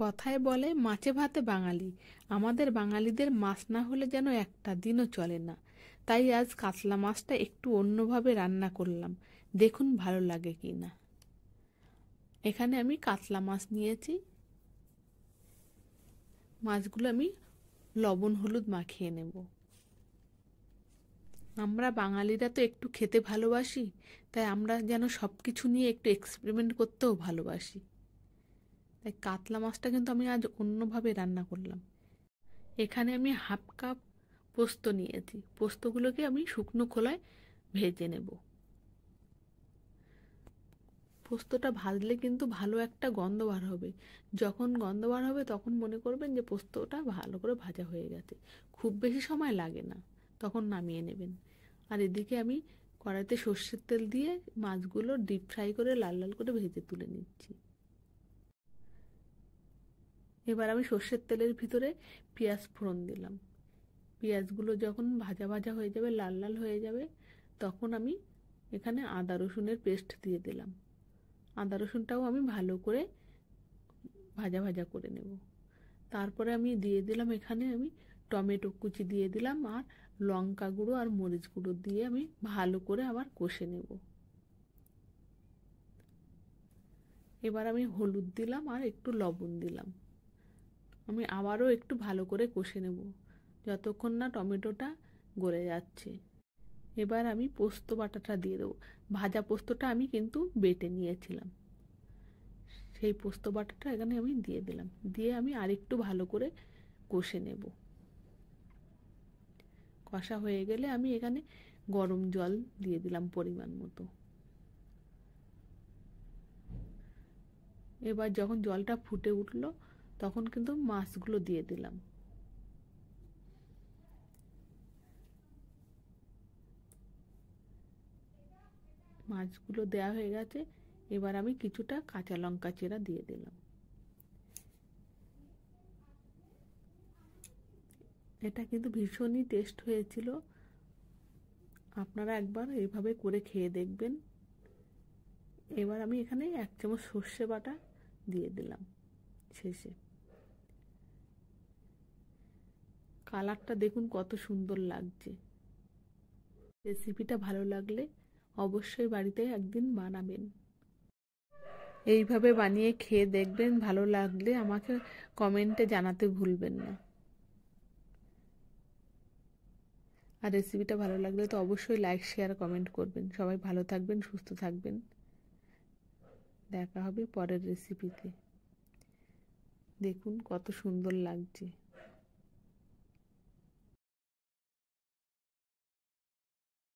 কথায় বলে মাছে ভাতে বাঙালি। আমাদের বাঙালিদের মাছ না হলে যেন একটা দিনও চলে না। তাই আজ কাতলা মাছটা একটু অন্যভাবে রান্না করলাম, দেখুন ভালো লাগে কি না। এখানে আমি কাতলা মাছ নিয়েছি। মাছগুলো আমি লবণ হলুদ মাখিয়ে নেব। আমরা বাঙালিরা তো একটু খেতে ভালোবাসি, তাই আমরা যেন সব কিছু নিয়ে একটু এক্সপেরিমেন্ট করতেও ভালোবাসি। তাই কাতলা মাছটা কিন্তু আমি আজ অন্যভাবে রান্না করলাম। এখানে আমি হাফ কাপ পোস্ত নিয়েছি। পোস্তগুলোকে আমি শুকনো খোলায় ভেজে নেব। পোস্তটা ভাজলে কিন্তু ভালো একটা গন্ধ বার হবে। যখন গন্ধ বার হবে তখন মনে করবেন যে পোস্তটা ভালো করে ভাজা হয়ে গেছে। খুব বেশি সময় লাগে না, তখন নামিয়ে নেবেন। আর এদিকে আমি কড়াইতে সর্ষের তেল দিয়ে মাছগুলো ডিপ ফ্রাই করে লাল লাল করে ভেজে তুলে নিচ্ছি। এবার আমি সর্ষের তেলের ভিতরে পেঁয়াজ ফোড়ন দিলাম। পেঁয়াজগুলো যখন ভাজা ভাজা হয়ে যাবে, লাল লাল হয়ে যাবে, তখন আমি এখানে আদা রসুনের পেস্ট দিয়ে দিলাম। আদা রসুনটাও আমি ভালো করে ভাজা ভাজা করে নেব। তারপরে আমি দিয়ে দিলাম, এখানে আমি টমেটো কুচি দিয়ে দিলাম, আর লঙ্কা গুঁড়ো আর মরিচ গুঁড়ো দিয়ে আমি ভালো করে আবার কষে নেব। এবার আমি হলুদ দিলাম আর একটু লবণ দিলাম। আমি আবারও একটু ভালো করে কষে নেব যতক্ষণ না টমেটোটা গলে যাচ্ছে। এবার আমি পোস্ত বাটাটা দিয়ে দেবো। ভাজা পোস্তটা আমি কিন্তু বেটে নিয়েছিলাম, সেই পোস্ত বাটাটা এখানে আমি দিয়ে দিলাম। দিয়ে আমি আরেকটু ভালো করে কষে নেব। কষা হয়ে গেলে আমি এখানে গরম জল দিয়ে দিলাম পরিমাণ মতো। এবার যখন জলটা ফুটে উঠলো তখন কিন্তু মাছগুলো দিয়ে দিলাম। মাছগুলো দেওয়া হয়ে গেছে। এবার আমি কিছুটা কাঁচা লঙ্কা চেরা দিয়ে দিলাম। এটা কিন্তু ভীষণই টেস্ট হয়েছিল। আপনারা একবার এইভাবে করে খেয়ে দেখবেন। এবার আমি এখানে 1 চামচ সর্ষে বাটা দিয়ে দিলাম শেষে। কালারটা দেখুন কত সুন্দর লাগছে। রেসিপিটা ভালো লাগলে অবশ্যই বাড়িতে একদিন বানাবেন। এইভাবে বানিয়ে খেয়ে দেখবেন, ভালো লাগলে আমাকে কমেন্টে জানাতে ভুলবেন না। আর রেসিপিটা ভালো লাগলে তো অবশ্যই লাইক শেয়ার কমেন্ট করবেন। সবাই ভালো থাকবেন, সুস্থ থাকবেন। দেখা হবে পরের রেসিপিতে। দেখুন কত সুন্দর লাগছে।